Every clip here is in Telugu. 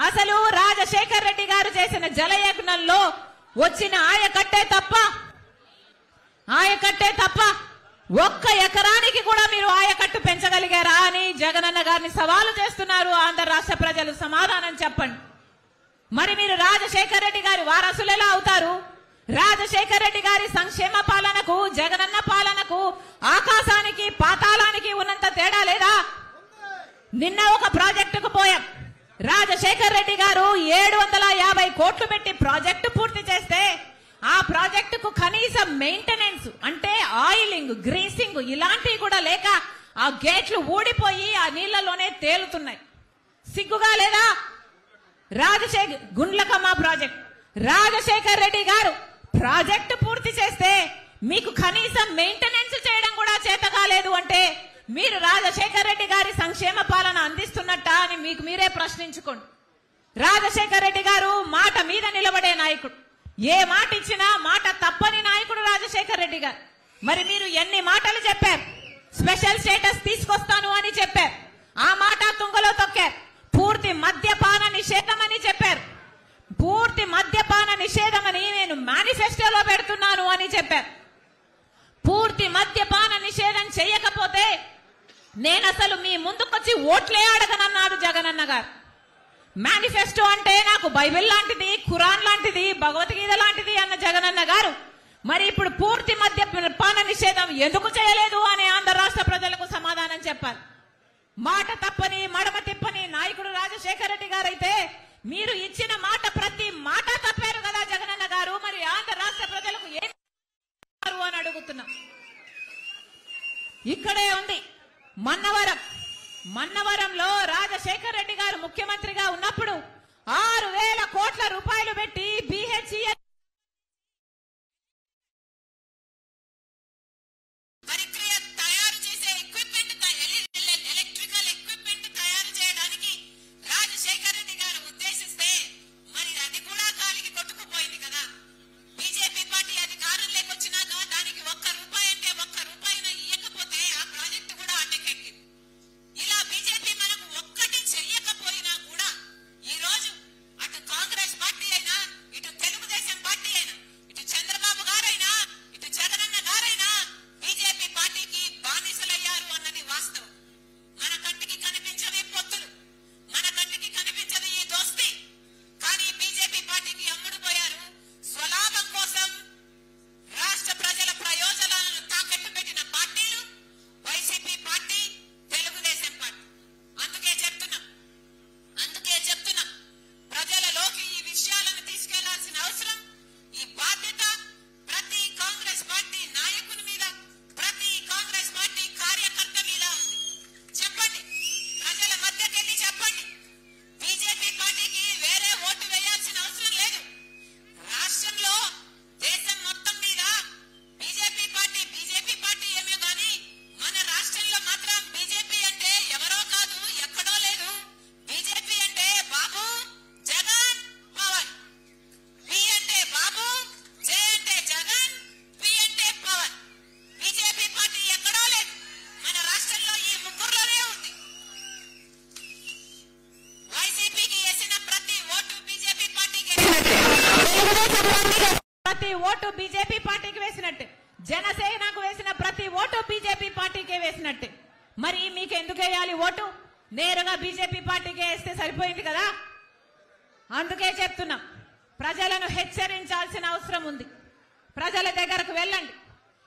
అసలు రాజశేఖర్ రెడ్డి గారు చేసిన జలయజ్ఞంలో వచ్చిన ఆయకట్టే తప్ప ఒక్క ఎకరానికి కూడా మీరు ఆయకట్టు పెంచగలిగారా అని జగనన్న గారిని సవాలు చేస్తున్నారు ఆంధ్ర రాష్ట్ర ప్రజలు. సమాధానం చెప్పండి. మరి మీరు రాజశేఖర్ రెడ్డి గారి వారసులు ఎలా అవుతారు? రాజశేఖర్ రెడ్డి గారి సంక్షేమ పాలనకు జగనన్న పాలనకు ఆకాశానికి పాతాళానికి ఉన్నంత తేడా లేదా? నిన్న ఒక ప్రాజెక్టుకు పోయాం. రాజశేఖర్ రెడ్డి గారు 750 కోట్లు పెట్టి ప్రాజెక్టు పూర్తి చేస్తే ఆ ప్రాజెక్టుకు కనీసం మెయింటెనెన్స్ అంటే ఆయిలింగ్, గ్రీసింగ్ ఇలాంటివి కూడా లేక ఆ గేట్లు ఊడిపోయి ఆ నీళ్లలోనే తేలుతున్నాయి. సిగ్గుగా లేదా? గుండ్లకమ్మ ప్రాజెక్ట్ రాజశేఖర్ రెడ్డి గారు ప్రాజెక్టు పూర్తి చేస్తే మీకు కనీసం మెయింటెనెన్స్ చేయడం కూడా చేత కాలేదు అంటే మీరు రాజశేఖర్ రెడ్డి గారి సంక్షేమ పాలన అందిస్తున్నట్టా అని మీకు మీరే ప్రశ్నించుకోండి. రాజశేఖర్ రెడ్డి గారు మాట మీద నిలబడే నాయకుడు. ఏ మాట ఇచ్చినా మాట తప్పని నాయకుడు రాజశేఖర్ రెడ్డి గారు. మరి మీరు ఎన్ని మాటలు చెప్పారు? స్పెషల్ స్టేటస్ తీసుకొస్తాను అని చెప్పారు. ఆ మాట తుంగలో తొక్కారు. పూర్తి మద్యపాన నిషేధం అని చెప్పారు. పూర్తి మద్యపాన నిషేధం అని నేను మేనిఫెస్టోలో పెడుతున్నాను అని చెప్పారు. పూర్తి మద్యపాన నిషేధం చేయకపోతే నేను అసలు మీ ముందుకొచ్చి ఓట్లే అడగనన్నాడు జగనన్న గారు. మేనిఫెస్టో అంటే నాకు బైబిల్ లాంటిది, ఖురాన్ లాంటిది, భగవద్గీత లాంటిది అన్న జగనన్న గారు మరి ఇప్పుడు పూర్తి మద్యపాన నిషేధం ఎందుకు చేయలేదు అని ఆంధ్ర రాష్ట్ర ప్రజలకు సమాధానం చెప్పాలి. మాట తప్పని మడమ తిప్పని నాయకుడు రాజశేఖర్ రెడ్డి గారు అయితే మీరు ఇచ్చిన మాట ప్రతి మాట తప్పారు కదా జగనన్న గారు. మరి ఆంధ్ర రాష్ట్ర ప్రజలకు ఏం అని అడుగుతున్నా. ఇక్కడే ఉంది మన్నవరంలో రాజశేఖర్ రెడ్డి గారు ముఖ్యమంత్రిగా ఉన్నప్పుడు 6,000 కోట్ల రూపాయలు పెట్టి BHEL ప్రతి ఓటు బీజేపీ పార్టీకి వేసినట్టే, జనసేనకు వేసిన ప్రతి ఓటు బీజేపీ పార్టీకే వేసినట్టే. మరి మీకు ఎందుకు వేయాలి ఓటు? నేరుగా బీజేపీ పార్టీకే వేస్తే సరిపోయింది కదా. అందుకే చెప్తున్నాం, ప్రజలను హెచ్చరించాల్సిన అవసరం ఉంది. ప్రజల దగ్గరకు వెళ్ళండి.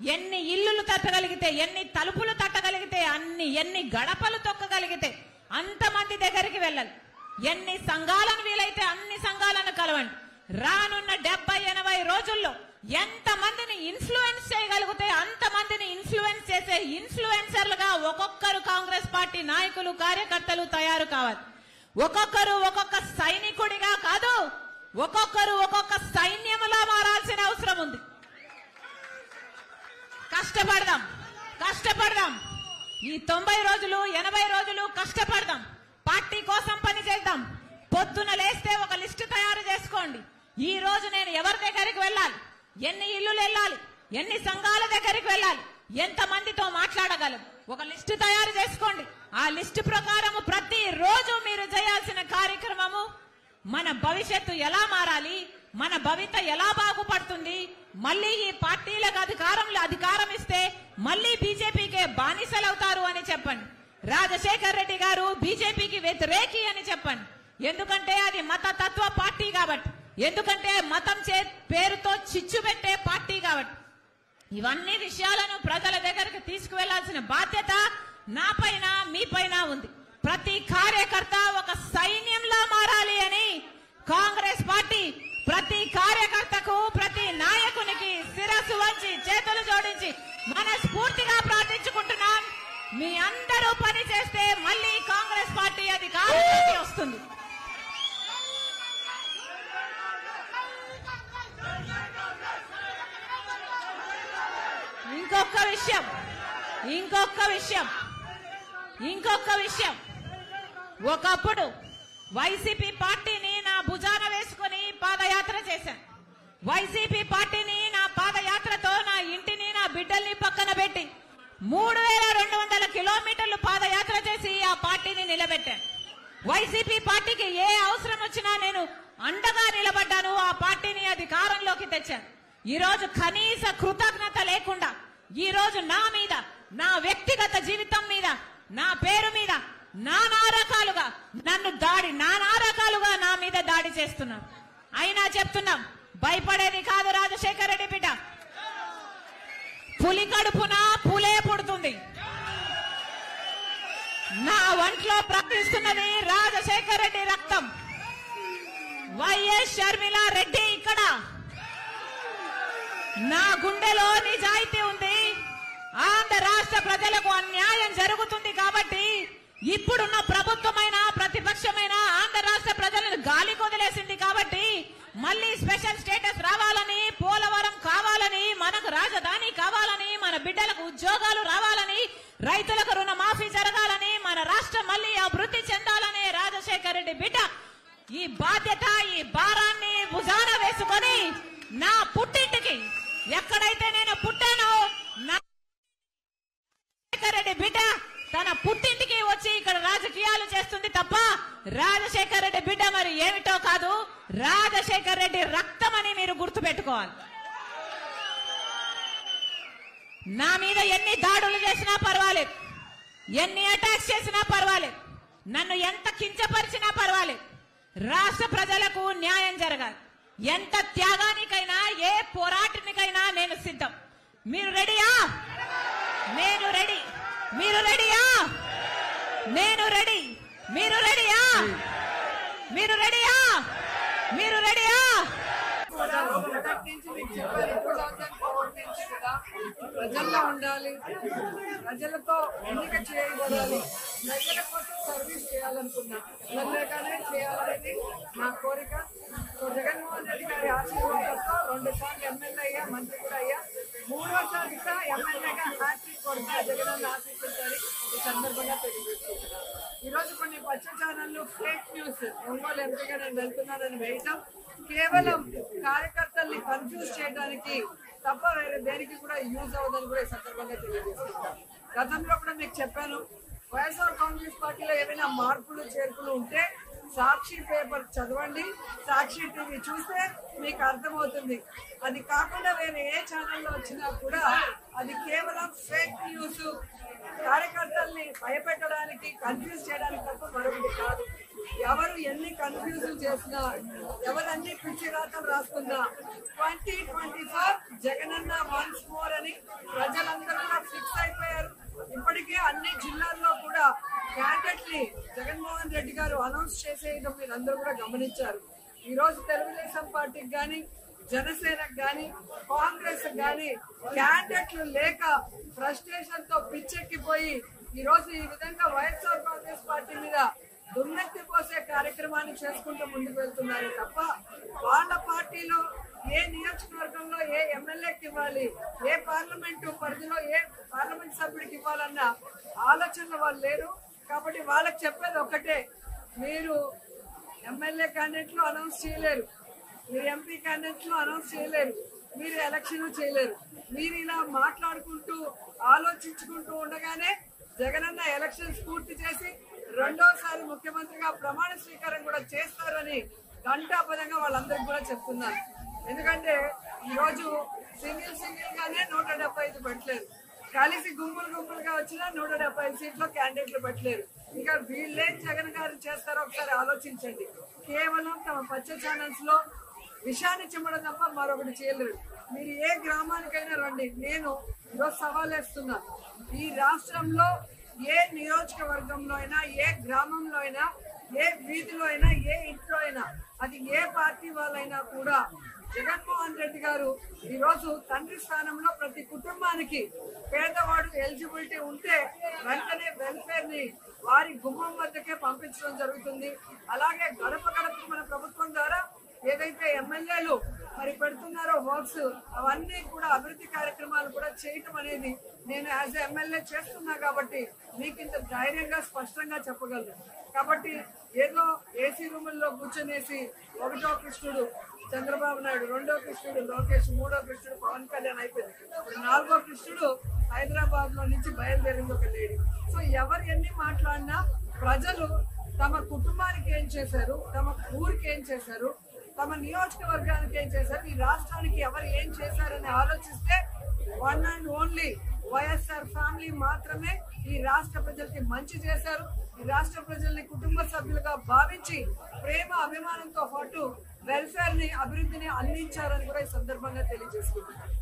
ఎన్ని ఇల్లులు తట్టగలిగితే, ఎన్ని తలుపులు తట్టగలిగితే, ఎన్ని గడపలు తొక్కగలిగితే అంతమంది దగ్గరికి వెళ్ళాలి. ఎన్ని సంఘాలను వీలైతే అన్ని సంఘాలను కలవండి. రానున్న 70-80 రోజుల్లో ఎంతమందిని ఇన్ఫ్లుయెన్స్ చేయగలిగితే అంతమందిని ఇన్ఫ్లుయెన్స్ చేసే ఇన్ఫ్లుయెన్సర్లుగా ఒక్కొక్కరు కాంగ్రెస్ పార్టీ నాయకులు కార్యకర్తలు తయారు కావాలి. ఒక్కొక్కరు ఒక్కొక్క సైనికుడిగా కాదు, ఒక్కొక్కరు ఒక్కొక్క సైన్యములా మారాల్సిన అవసరం ఉంది. కష్టపడదాం. ఈ 90 రోజులు 80 రోజులు కష్టపడదాం. పార్టీ కోసం పని చేద్దాం. పొద్దున లేస్తే ఒక లిస్టు తయారు చేసుకోండి. ఈ రోజు నేను ఎవరి దగ్గరికి వెళ్ళాలి, ఎన్ని ఇల్లులు వెళ్ళాలి, ఎన్ని సంఘాల దగ్గరికి వెళ్ళాలి, ఎంత మందితో మాట్లాడగలం, ఒక లిస్టు తయారు చేసుకోండి. ఆ లిస్టు ప్రకారం ప్రతి రోజు మీరు చేయాల్సిన కార్యక్రమము మన భవిష్యత్తు ఎలా మారాలి, మన భవిత ఎలా బాగుపడుతుంది, మళ్ళీ ఈ పార్టీలకు అధికారం ఇస్తే మళ్ళీ బీజేపీకే బానిసలవుతారు అని చెప్పండి. రాజశేఖర్ రెడ్డి గారు బీజేపీకి వ్యతిరేకి అని చెప్పండి. ఎందుకంటే అది మతతత్వ పార్టీ కాబట్టి, ఎందుకంటే మతం పేరుతో చిచ్చు పెట్టే పార్టీ కాబట్టి. ఇవన్నీ విషయాలను ప్రజల దగ్గరకు తీసుకువెళ్లాల్సిన బాధ్యత నా పైన మీ పైన ఉంది. ప్రతి కార్యకర్త ఒక సైన్యంలా మారాలి అని కాంగ్రెస్ పార్టీ ప్రతి కార్యకర్తకు, ప్రతి నాయకునికి శిరస్సు వంచి చేతులు జోడించి మనస్ఫూర్తిగా ప్రార్థించుకుంటున్నాం. మీ అందరూ పని చేస్తే మళ్ళీ కాంగ్రెస్ పార్టీ అధికారంలోకి వస్తుంది. ఇంకొక విషయం ఒకప్పుడు వైసీపీ పార్టీని నా భుజాన వేసుకుని పాదయాత్ర చేశాను. వైసీపీ పార్టీని నా పాదయాత్రతో నా ఇంటిని, నా బిడ్డల్ని పక్కన పెట్టి 3200 కిలోమీటర్లు పాదయాత్ర చేసి ఆ పార్టీని నిలబెట్టాను. వైసీపీ పార్టీకి ఏ అవసరం వచ్చినా నేను అండగా నిలబడ్డాను. ఆ పార్టీని అధికారంలోకి తెచ్చాను. ఈ రోజు కనీస కృతజ్ఞత లేకుండా ఈ రోజు నా మీద, నా వ్యక్తిగత జీవితం మీద, నా పేరు మీద నానా రకాలుగా నా మీద దాడి చేస్తున్నాం. అయినా చెప్తున్నాం, భయపడేది కాదు రాజశేఖర్ రెడ్డి బిడ్డ. పులి కడుపున పులే పుడుతుంది. నా ఒంట్లో ప్రవహిస్తున్నది రాజశేఖర్ రెడ్డి రక్తం. వైఎస్ షర్మిలా రెడ్డి ఇక్కడ. నా గుండెలో నిజాయితీ ఉంది. ఆంధ్ర రాష్ట్ర ప్రజలకు అన్యాయం జరుగుతుంది కాబట్టి ఇప్పుడున్న ప్రభుత్వమైన ప్రతిపక్షమైన ఆంధ్ర రాష్ట్ర ప్రజలను గాలి కొదిలేసింది కాబట్టి మళ్ళీ స్పెషల్ స్టేటస్ రావాలని, పోలవరం కావాలని, మనకు రాజధాని కావాలని, మన బిడ్డలకు ఉద్యోగాలు రావాలని, రైతులకు రుణమాఫీ జరగాలని, మన రాష్ట్రం మళ్ళీ అభివృద్ధి చెందాలని రాజశేఖర్ రెడ్డి బిడ్డ ఈ బాధ్యత, ఈ భారాన్ని భుజాన వేసుకొని నా పుట్టింటికి, ఎక్కడైతే నేను పుట్టానో నా రాజశేఖర్ రెడ్డి బిడ్డ తన పుట్టింటికి వచ్చి ఇక్కడ రాజకీయాలు చేస్తుంది తప్ప రాజశేఖర్ రెడ్డి బిడ్డ మరి ఏమిటో కాదు, రాజశేఖర్ రెడ్డి రక్తం అని మీరు గుర్తుపెట్టుకోవాలి. నా మీద ఎన్ని దాడులు చేసినా పర్వాలేదు, ఎన్ని అటాక్స్ చేసినా పర్వాలేదు, నన్ను ఎంత కించపరిచినా పర్వాలేదు, రాష్ట్ర ప్రజలకు న్యాయం జరగాలి. ఎంత త్యాగానికైనా, ఏ పోరాటానికైనా నేను సిద్ధం. మీరు రెడీయా? నేను రెడీ. మీరు రెడీయా? నేను రెడీ. మీరు రెడీయా? మీరు రెడీయా? మీరు రెడీయా? ప్రజల్లో ఉండాలి, ప్రజలతో ఎన్నిక చేయబడాలి, ప్రజల కోసం సర్వీస్ చేయాలనుకున్నా ఎమ్మెల్యేగానే చేయాలనేది నా కోరిక. సో జగన్మోహన్ రెడ్డి గారి ఆశీర్వాదంతో 2 సార్లు ఎమ్మెల్యే అయ్యా, మంత్రి కూడా అయ్యా. 3వసారి కూడా ఎమ్మెల్యేగా హ్యాట్రిక్ కొడతా జగనన్న ఆశీర్వదించాలి. ఈ సందర్భంగా తెలియజేస్తున్నాను. ఈరోజు కొన్ని పచ్చ ఛానళ్లు ఫేక్ న్యూస్ ఒంగోలు ఎంపీగా నేను వెళ్తున్నానని వేయటం కేవలం కార్యకర్తల్ని కన్ఫ్యూజ్ చేయడానికి తప్ప వేరే దేనికి కూడా యూజ్ అవ్వదని కూడా ఈ సందర్భంగా తెలియజేస్తున్నాను. గతంలో కూడా మీకు చెప్పాను, వైఎస్ఆర్ కాంగ్రెస్ పార్టీలో ఏమైనా మార్పులు చేర్పులు ఉంటే సాక్షి పేపర్ చదవండి, సాక్షి టీవీ చూస్తే మీకు అర్థమవుతుంది. అది కాకుండా వేరే ఏ ఛానల్లో వచ్చినా కూడా అది కేవలం ఫేక్ న్యూస్, కార్యకర్తల్ని భయపెట్టడానికి, కన్ఫ్యూజ్ చేయడానికి తప్ప మరొకటి కాదు. ఎవరు ఎన్ని కన్ఫ్యూజ్ చేసినా, ఎవరు అన్ని పిచ్చి రాతలు రాసుకున్నా 2024 జగనన్న వన్స్ మోర్ అని ప్రజలందరూ కూడా ఫిక్స్ అయిపోయారు. ఇప్పటికే అన్ని జిల్లాల్లో కూడా క్యాండిడేట్ ని జగన్మోహన్ రెడ్డి గారు అనౌన్స్ చేసేయడం మీరు అందరూ కూడా గమనించారు. ఈ రోజు తెలుగుదేశం పార్టీకి గాని, జనసేనకు గాని, కాంగ్రెస్ గాని క్యాండిడేట్లు లేక ఫ్రస్ట్రేషన్ తో పిచ్చెక్కిపోయి ఈ రోజు ఈ విధంగా వైఎస్ఆర్ కాంగ్రెస్ పార్టీ మీద దుమ్మెత్తి పోసే కార్యక్రమాన్ని చేసుకుంటూ ముందుకు వెళ్తున్నారు తప్ప వాళ్ళ పార్టీలో ఏ నియోజకవర్గంలో ఏ ఎమ్మెల్యేకి ఇవ్వాలి, ఏ పార్లమెంటు పరిధిలో ఏ పార్లమెంట్ సభ్యుడికి ఇవ్వాలన్న ఆలోచనలు వాళ్ళు లేరు. కాబట్టి వాళ్ళకి చెప్పేది ఒకటే, మీరు ఎమ్మెల్యే క్యాండిడేట్లు అనౌన్స్ చేయలేరు, మీరు ఎంపీ క్యాండిడేట్లు అనౌన్స్ చేయలేరు, మీరు ఎలక్షన్ చేయలేరు. మీరు ఇలా మాట్లాడుకుంటూ ఆలోచించుకుంటూ ఉండగానే జగనన్న ఎలక్షన్స్ పూర్తి చేసి 2వసారి ముఖ్యమంత్రిగా ప్రమాణ స్వీకారం కూడా చేస్తారని ఘంటాపదంగా వాళ్ళందరికీ కూడా చెప్తున్నాను. ఎందుకంటే ఈరోజు సింగిల్ గానే 175 పెట్టలేరు, కలిసి గుంపులుగా వచ్చినా 175 సీట్లో క్యాండిడేట్లు పెట్టలేరు. ఇక వీళ్ళేం జగన్ గారు చేస్తారో ఒకసారి ఆలోచించండి. కేవలం తమ పచ్చ ఛానల్స్ లో విషాన్ని చిమ్మడం తప్ప మరొకటి చేయలేరు. మీరు ఏ గ్రామానికైనా రండి, నేను ఈరోజు సవాల్ వేస్తున్నా. ఈ రాష్ట్రంలో ఏ నియోజకవర్గంలో అయినా, ఏ గ్రామంలో అయినా, ఏ వీధిలో అయినా, ఏ ఇంట్లో అయినా, అది ఏ పార్టీ వాళ్ళైనా కూడా జగన్మోహన్ రెడ్డి గారు ఈరోజు తండ్రి స్థానంలో ప్రతి కుటుంబానికి పేదవాడు ఎలిజిబిలిటీ ఉంటే వెంటనే వెల్ఫేర్ ని వారి గుమ్మం వద్దకే పంపించడం జరుగుతుంది. అలాగే గడప గడపకు మన ప్రభుత్వం ద్వారా ఏదైతే ఎమ్మెల్యేలు మరి పెడుతున్నారో వర్క్స్, అవన్నీ కూడా అభివృద్ధి కార్యక్రమాలు కూడా చేయటం అనేది నేను యాజ్ ఎమ్మెల్యే చేస్తున్నా కాబట్టి మీకు ఇంత ధైర్యంగా స్పష్టంగా చెప్పగలను. కాబట్టి ఏదో ఏసీ రూముల్లో కూర్చొనేసి ఒకటో కృష్ణుడు చంద్రబాబు నాయుడు, రెండో కృష్ణుడు లోకేష్, మూడో కృష్ణుడు పవన్ కళ్యాణ్ అయిపోయింది. ఇప్పుడు నాలుగో కృష్ణుడు హైదరాబాద్ లో నుంచి బయలుదేరింది ఒక లేడీ. సో ఎవరు ఎన్ని మాట్లాడినా ప్రజలు తమ కుటుంబానికి ఏం చేశారు, తమ ఊరికి ఏం చేశారు, తమ నియోజకవర్గానికి ఏం చేశారు, ఈ రాష్ట్రానికి ఎవరు ఏం చేశారని ఆలోచిస్తే one and only YSR family మాత్రమే ఈ రాష్ట్ర ప్రజలకి మంచి చేశారు. ఈ రాష్ట్ర ప్రజల్ని కుటుంబ సభ్యులుగా భావించి ప్రేమ అభిమానంతో పాటు వెల్ఫేర్ ని, అభివృద్ధిని అందించారని కూడా ఈ సందర్భంగా తెలియజేసుకుంటున్నారు.